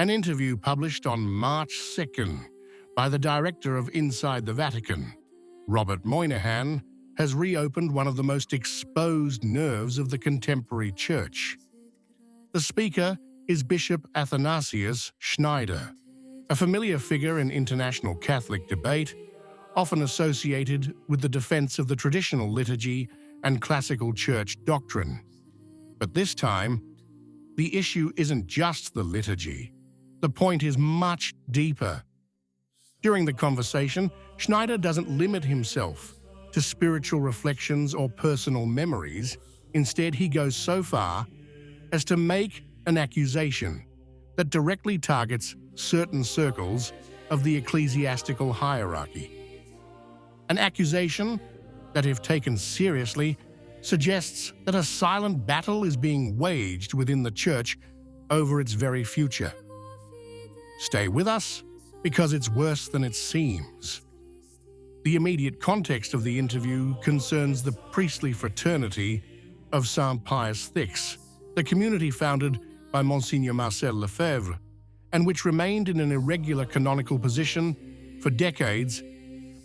An interview published on March 2nd by the director of Inside the Vatican, Robert Moynihan, has reopened one of the most exposed nerves of the contemporary church. The speaker is Bishop Athanasius Schneider, a familiar figure in international Catholic debate, often associated with the defense of the traditional liturgy and classical church doctrine. But this time, the issue isn't just the liturgy. The point is much deeper. During the conversation, Schneider doesn't limit himself to spiritual reflections or personal memories. Instead, he goes so far as to make an accusation that directly targets certain circles of the ecclesiastical hierarchy. An accusation that, if taken seriously, suggests that a silent battle is being waged within the church over its very future. Stay with us, because it's worse than it seems. The immediate context of the interview concerns the priestly fraternity of St. Pius X, the community founded by Monsignor Marcel Lefebvre, and which remained in an irregular canonical position for decades,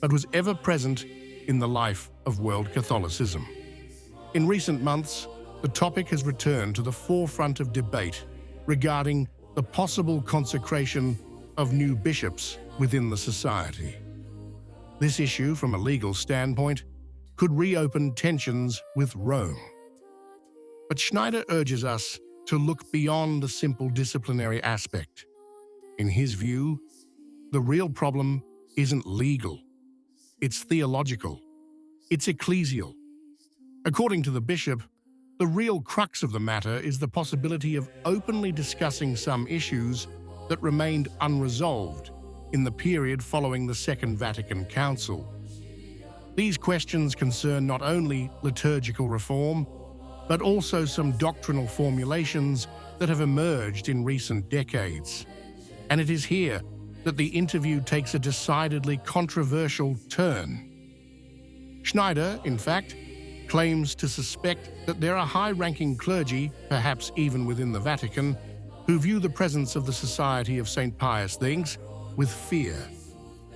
but was ever present in the life of world Catholicism. In recent months, the topic has returned to the forefront of debate regarding the possible consecration of new bishops within the society. This issue, from a legal standpoint, could reopen tensions with Rome. But Schneider urges us to look beyond the simple disciplinary aspect. In his view, the real problem isn't legal, it's theological, it's ecclesial. According to the bishop, the real crux of the matter is the possibility of openly discussing some issues that remained unresolved in the period following the Second Vatican Council. These questions concern not only liturgical reform, but also some doctrinal formulations that have emerged in recent decades. And it is here that the interview takes a decidedly controversial turn. Schneider, in fact, claims to suspect that there are high-ranking clergy, perhaps even within the Vatican, who view the presence of the Society of St. Pius X with fear,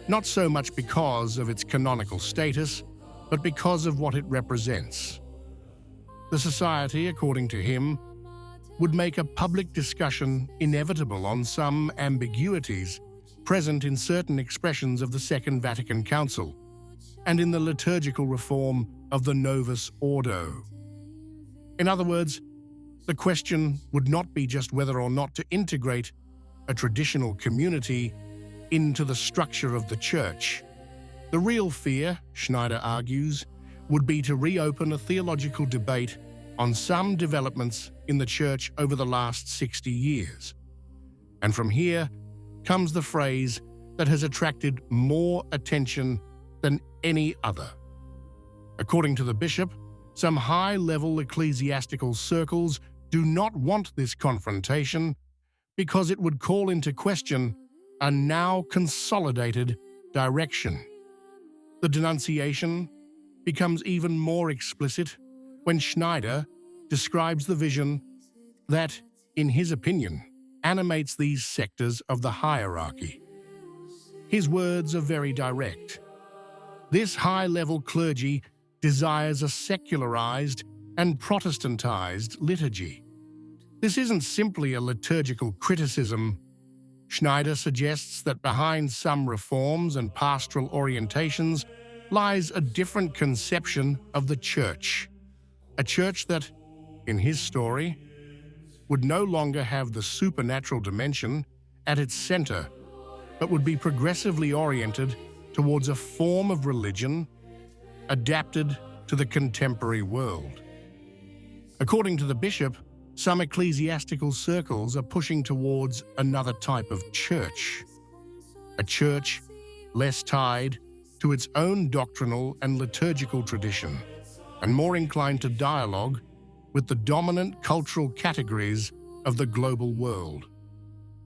not so much because of its canonical status, but because of what it represents. The Society, according to him, would make a public discussion inevitable on some ambiguities present in certain expressions of the Second Vatican Council and in the liturgical reform of the Novus Ordo. In other words, the question would not be just whether or not to integrate a traditional community into the structure of the church. The real fear, Schneider argues, would be to reopen a theological debate on some developments in the church over the last 60 years. And from here comes the phrase that has attracted more attention than any other. According to the bishop, some high-level ecclesiastical circles do not want this confrontation because it would call into question a now consolidated direction. The denunciation becomes even more explicit when Schneider describes the vision that, in his opinion, animates these sectors of the hierarchy. His words are very direct. This high-level clergy desires a secularized and Protestantized liturgy. This isn't simply a liturgical criticism. Schneider suggests that behind some reforms and pastoral orientations lies a different conception of the church. A church that, in his story, would no longer have the supernatural dimension at its center, but would be progressively oriented towards a form of religion adapted to the contemporary world. According to the bishop, some ecclesiastical circles are pushing towards another type of church, a church less tied to its own doctrinal and liturgical tradition, and more inclined to dialogue with the dominant cultural categories of the global world.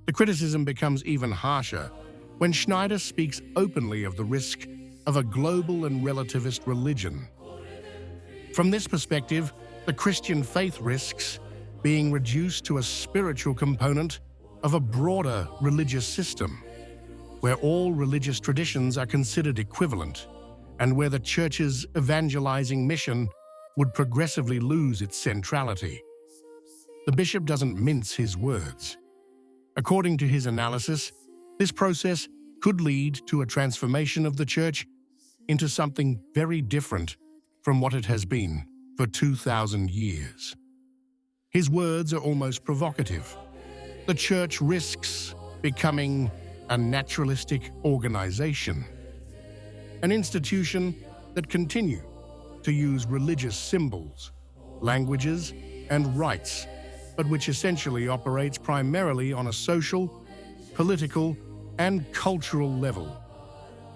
The criticism becomes even harsher when Schneider speaks openly of the risk of a global and relativist religion. From this perspective, the Christian faith risks being reduced to a spiritual component of a broader religious system, where all religious traditions are considered equivalent and where the Church's evangelizing mission would progressively lose its centrality. The bishop doesn't mince his words. According to his analysis, this process could lead to a transformation of the Church into something very different from what it has been for 2,000 years. His words are almost provocative. The Church risks becoming a naturalistic organization, an institution that continue to use religious symbols, languages, and rites, but which essentially operates primarily on a social, political, and cultural level.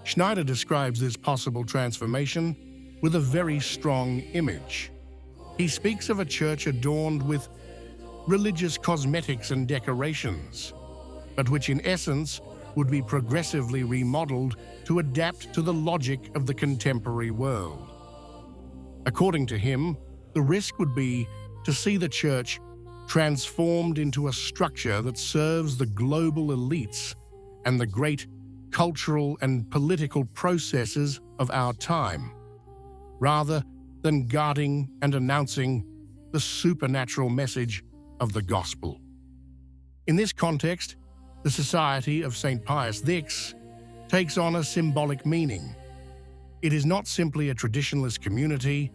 Schneider describes this possible transformation with a very strong image. He speaks of a church adorned with religious cosmetics and decorations, but which in essence would be progressively remodeled to adapt to the logic of the contemporary world. According to him, the risk would be to see the Church transformed into a structure that serves the global elites and the great cultural and political processes of our time, rather than guarding and announcing the supernatural message of the gospel. In this context, the Society of St. Pius X takes on a symbolic meaning. It is not simply a traditionalist community,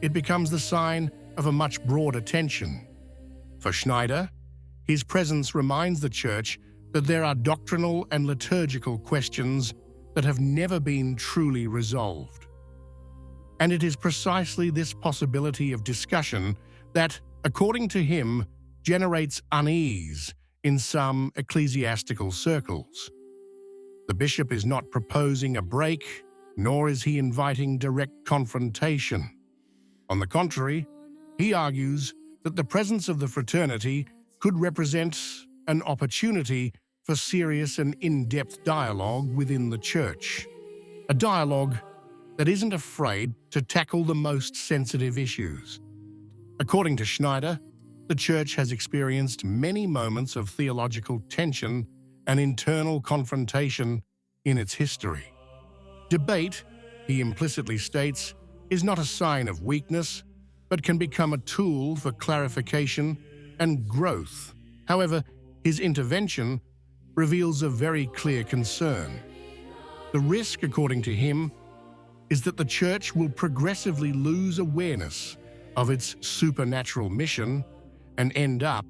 it becomes the sign of a much broader tension. For Schneider, his presence reminds the Church that there are doctrinal and liturgical questions that have never been truly resolved. And it is precisely this possibility of discussion that, according to him, generates unease in some ecclesiastical circles. The bishop is not proposing a break, nor is he inviting direct confrontation. On the contrary, he argues that the presence of the fraternity could represent an opportunity for serious and in-depth dialogue within the Church. A dialogue that isn't afraid to tackle the most sensitive issues. According to Schneider, the Church has experienced many moments of theological tension and internal confrontation in its history. Debate, he implicitly states, is not a sign of weakness, but can become a tool for clarification and growth. However, his intervention reveals a very clear concern. The risk, according to him, is that the Church will progressively lose awareness of its supernatural mission and end up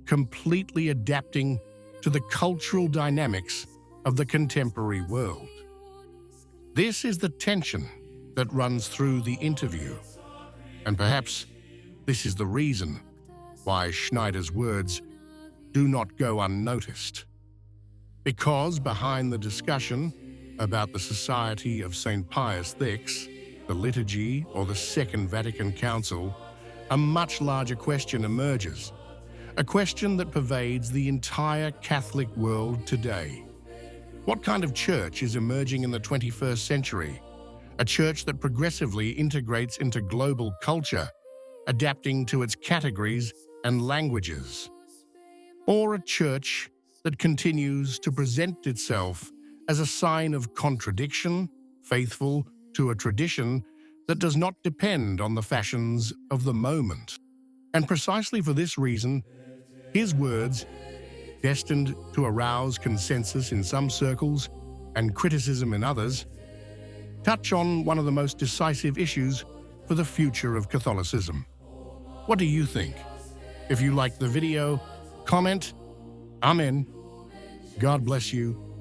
completely adapting to the cultural dynamics of the contemporary world. This is the tension that runs through the interview, and perhaps this is the reason why Schneider's words do not go unnoticed. Because behind the discussion about the Society of St. Pius X, the liturgy, or the Second Vatican Council, a much larger question emerges, a question that pervades the entire Catholic world today. What kind of church is emerging in the 21st century? A church that progressively integrates into global culture, adapting to its categories and languages? Or a church that continues to present itself as a sign of contradiction, faithful to a tradition that does not depend on the fashions of the moment? And precisely for this reason, his words, destined to arouse consensus in some circles and criticism in others, touch on one of the most decisive issues for the future of Catholicism. What do you think? If you liked the video, comment. Amen. God bless you.